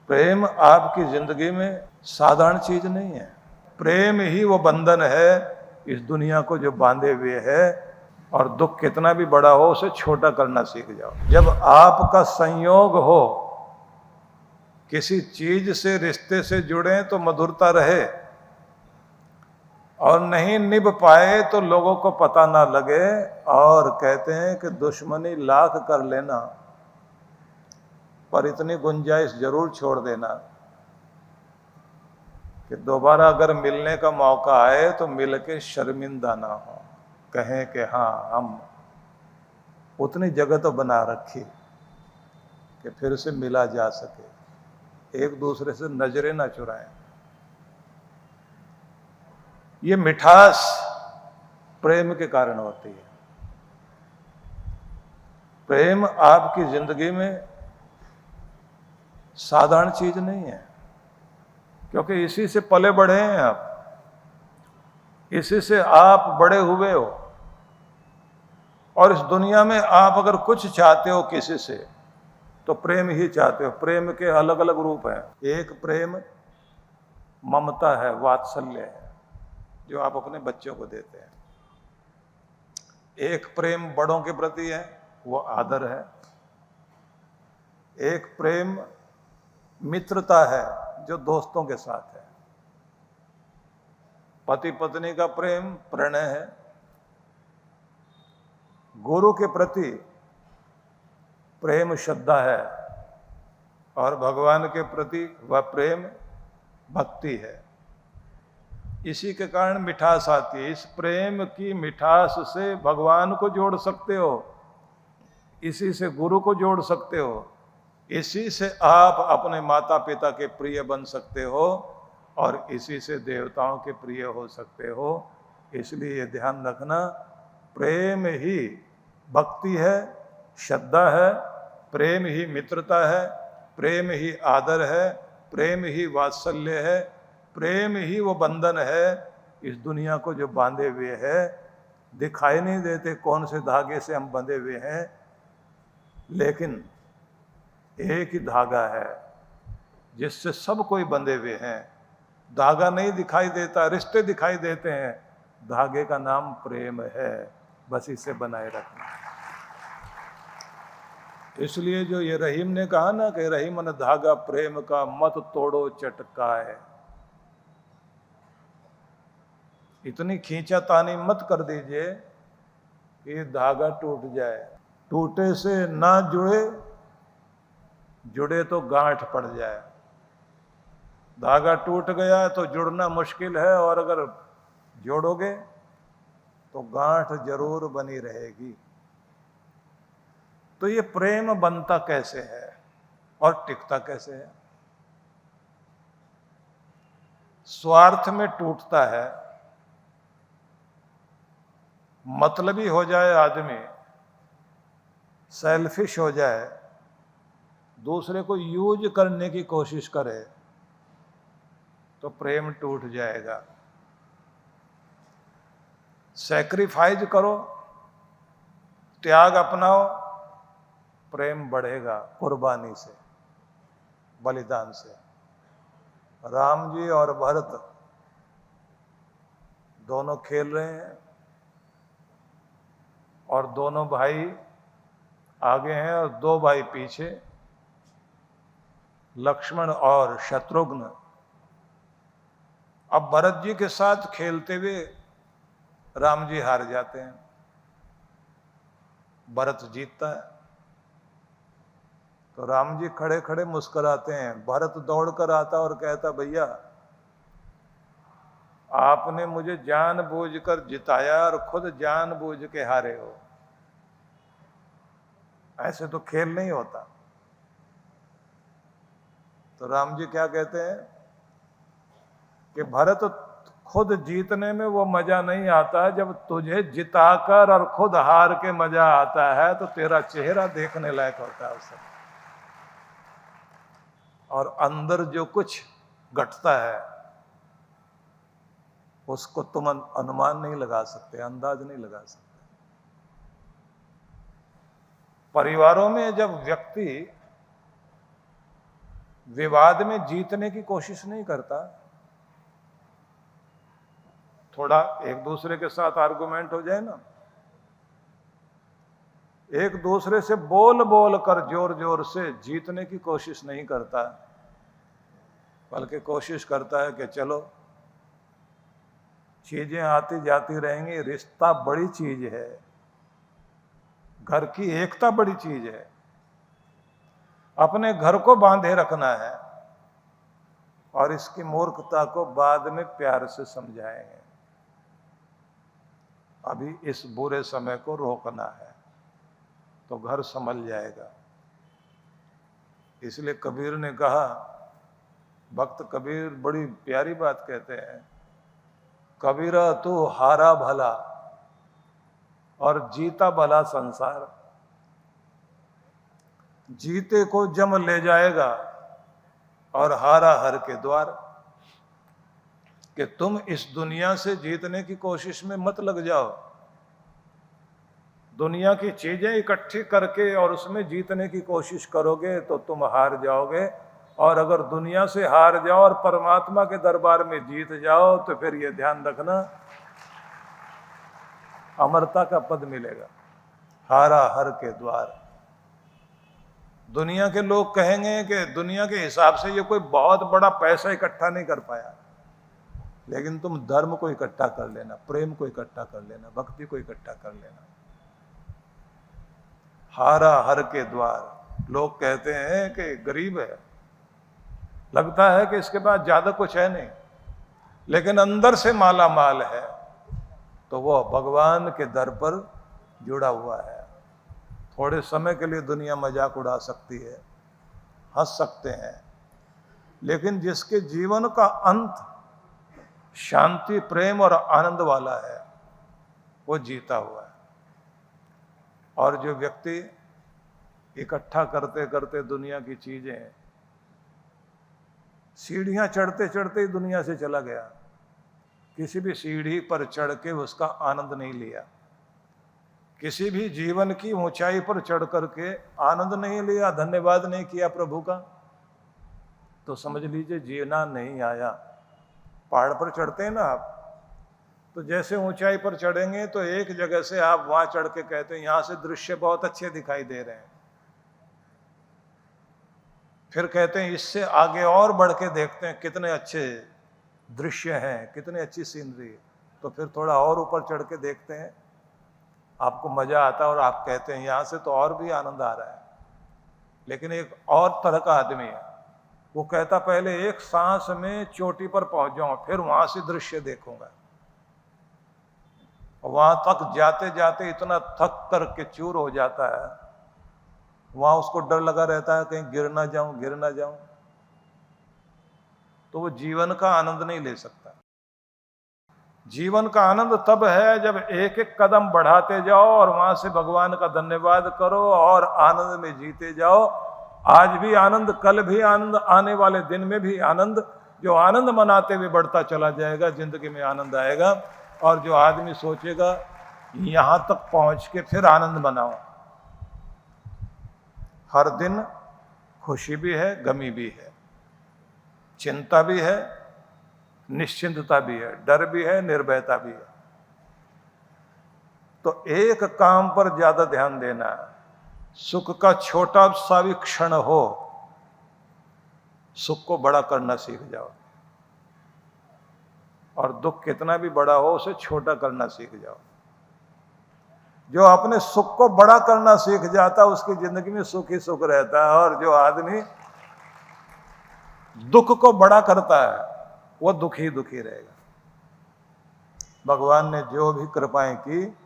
प्रेम आपकी जिंदगी में साधारण चीज नहीं है। प्रेम ही वो बंधन है इस दुनिया को जो बांधे हुए है, और दुख कितना भी बड़ा हो उसे छोटा करना सीख जाओ। जब आपका संयोग हो, किसी चीज से रिश्ते से जुड़े तो मधुरता रहे, और नहीं निभ पाए तो लोगों को पता ना लगे। और कहते हैं कि दुश्मनी लाख कर लेना, पर इतनी गुंजाइश जरूर छोड़ देना कि दोबारा अगर मिलने का मौका आए तो मिलके शर्मिंदा ना हो, कहें कि हाँ हम उतनी जगह तो बना रखी कि फिर से मिला जा सके, एक दूसरे से नजरें ना चुराएं। ये मिठास प्रेम के कारण होती है। प्रेम आपकी जिंदगी में साधारण चीज नहीं है, क्योंकि इसी से पले बढ़े हैं आप, इसी से आप बड़े हुए हो। और इस दुनिया में आप अगर कुछ चाहते हो किसी से तो प्रेम ही चाहते हो। प्रेम के अलग अलग रूप हैं। एक प्रेम ममता है, वात्सल्य है, जो आप अपने बच्चों को देते हैं। एक प्रेम बड़ों के प्रति है, वो आदर है। एक प्रेम मित्रता है, जो दोस्तों के साथ है। पति पत्नी का प्रेम प्रणय है। गुरु के प्रति प्रेम श्रद्धा है, और भगवान के प्रति वह प्रेम भक्ति है। इसी के कारण मिठास आती है। इस प्रेम की मिठास से भगवान को जोड़ सकते हो, इसी से गुरु को जोड़ सकते हो, इसी से आप अपने माता पिता के प्रिय बन सकते हो, और इसी से देवताओं के प्रिय हो सकते हो। इसलिए ये ध्यान रखना, प्रेम ही भक्ति है, श्रद्धा है, प्रेम ही मित्रता है, प्रेम ही आदर है, प्रेम ही वात्सल्य है, प्रेम ही वो बंधन है इस दुनिया को जो बांधे हुए है। दिखाई नहीं देते कौन से धागे से हम बंधे हुए हैं, लेकिन एक ही धागा है जिससे सब कोई बंधे हुए हैं। धागा नहीं दिखाई देता, रिश्ते दिखाई देते हैं, धागे का नाम प्रेम है। बस इसे बनाए रखना। इसलिए जो ये रहीम ने कहा ना कि रहीमन धागा प्रेम का मत तोड़ो चटकाए, इतनी खींचातानी मत कर दीजिए कि धागा टूट जाए। टूटे से ना जुड़े, जुड़े तो गांठ पड़ जाए। धागा टूट गया तो जुड़ना मुश्किल है, और अगर जोड़ोगे तो गांठ जरूर बनी रहेगी। तो ये प्रेम बनता कैसे है और टिकता कैसे है? स्वार्थ में टूटता है। मतलबी हो जाए आदमी, सेल्फिश हो जाए, दूसरे को यूज करने की कोशिश करे, तो प्रेम टूट जाएगा। सैक्रिफाइस करो, त्याग अपनाओ, प्रेम बढ़ेगा कुर्बानी से, बलिदान से। राम जी और भरत दोनों खेल रहे हैं, और दोनों भाई आगे हैं और दो भाई पीछे, लक्ष्मण और शत्रुघ्न। अब भरत जी के साथ खेलते हुए राम जी हार जाते हैं, भरत जीतता है। तो राम जी खड़े खड़े मुस्कुराते हैं। भरत दौड़कर आता और कहता, भैया आपने मुझे जानबूझकर जिताया और खुद जानबूझ के हारे हो, ऐसे तो खेल नहीं होता। तो राम जी क्या कहते हैं कि भरत, खुद जीतने में वो मजा नहीं आता, जब तुझे जिताकर और खुद हार के मजा आता है तो तेरा चेहरा देखने लायक होता है उस समय। और अंदर जो कुछ घटता है उसको तुम अनुमान नहीं लगा सकते, अंदाज नहीं लगा सकते। परिवारों में जब व्यक्ति विवाद में जीतने की कोशिश नहीं करता। थोड़ा एक दूसरे के साथ आर्गुमेंट हो जाए ना, एक दूसरे से बोल बोल कर जोर जोर से जीतने की कोशिश नहीं करता, बल्कि कोशिश करता है कि चलो चीजें आती जाती रहेंगी, रिश्ता बड़ी चीज है, घर की एकता बड़ी चीज है, अपने घर को बांधे रखना है और इसकी मूर्खता को बाद में प्यार से समझाएंगे। अभी इस बुरे समय को रोकना है तो घर संभल जाएगा। इसलिए कबीर ने कहा, भक्त कबीर बड़ी प्यारी बात कहते हैं, कबीरा तू हारा भला और जीता भला संसार, जीते को जम ले जाएगा और हारा हर के द्वार। कि तुम इस दुनिया से जीतने की कोशिश में मत लग जाओ, दुनिया की चीजें इकट्ठी करके और उसमें जीतने की कोशिश करोगे तो तुम हार जाओगे, और अगर दुनिया से हार जाओ और परमात्मा के दरबार में जीत जाओ तो फिर ये ध्यान रखना, अमरता का पद मिलेगा। हारा हर के द्वार। दुनिया के लोग कहेंगे कि दुनिया के हिसाब से ये कोई बहुत बड़ा पैसा इकट्ठा नहीं कर पाया, लेकिन तुम धर्म को इकट्ठा कर लेना, प्रेम को इकट्ठा कर लेना, भक्ति को इकट्ठा कर लेना। हारा हर के द्वार। लोग कहते हैं कि गरीब है, लगता है कि इसके पास ज्यादा कुछ है नहीं, लेकिन अंदर से माला माल है, तो वो भगवान के दर पर जुड़ा हुआ है। थोड़े समय के लिए दुनिया मजाक उड़ा सकती है, हंस सकते हैं, लेकिन जिसके जीवन का अंत शांति, प्रेम और आनंद वाला है, वो जीता हुआ है। और जो व्यक्ति इकट्ठा करते करते दुनिया की चीजें, सीढ़ियां चढ़ते चढ़ते ही दुनिया से चला गया, किसी भी सीढ़ी पर चढ़ के उसका आनंद नहीं लिया, किसी भी जीवन की ऊंचाई पर चढ़ करके आनंद नहीं लिया, धन्यवाद नहीं किया प्रभु का, तो समझ लीजिए जीना नहीं आया। पहाड़ पर चढ़ते हैं ना आप, तो जैसे ऊंचाई पर चढ़ेंगे तो एक जगह से आप वहां चढ़ के कहते हैं यहां से दृश्य बहुत अच्छे दिखाई दे रहे हैं, फिर कहते हैं इससे आगे और बढ़ के देखते हैं कितने अच्छे दृश्य हैं, कितनी अच्छी सीनरी है, तो फिर थोड़ा और ऊपर चढ़ के देखते हैं, आपको मजा आता है और आप कहते हैं यहां से तो और भी आनंद आ रहा है। लेकिन एक और तरह का आदमी है, वो कहता पहले एक सांस में चोटी पर पहुंच जाऊं, फिर वहां से दृश्य देखूंगा। वहां तक जाते जाते इतना थक करके चूर हो जाता है, वहां उसको डर लगा रहता है कहीं गिर ना जाऊं, गिर ना जाऊं, तो वो जीवन का आनंद नहीं ले सकता। जीवन का आनंद तब है जब एक एक कदम बढ़ाते जाओ और वहां से भगवान का धन्यवाद करो और आनंद में जीते जाओ। आज भी आनंद, कल भी आनंद, आने वाले दिन में भी आनंद। जो आनंद मनाते हुए बढ़ता चला जाएगा, जिंदगी में आनंद आएगा। और जो आदमी सोचेगा यहां तक पहुंच के फिर आनंद मनाओ, हर दिन खुशी भी है, गमी भी है, चिंता भी है, निश्चिंतता भी है, डर भी है, निर्भयता भी है। तो एक काम पर ज्यादा ध्यान देना है। सुख का छोटा सा भी क्षण हो, सुख को बड़ा करना सीख जाओ, और दुख कितना भी बड़ा हो उसे छोटा करना सीख जाओ। जो अपने सुख को बड़ा करना सीख जाता है उसकी जिंदगी में सुख ही सुख रहता है, और जो आदमी दुख को बड़ा करता है वो दुखी दुखी रहेगा। भगवान ने जो भी कृपाएं की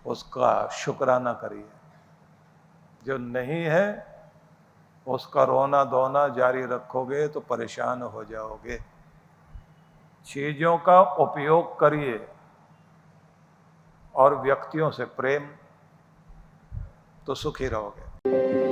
उसका शुक्राना करिए, जो नहीं है उसका रोना धोना जारी रखोगे तो परेशान हो जाओगे। चीजों का उपयोग करिए और व्यक्तियों से प्रेम, तो सुखी रहोगे।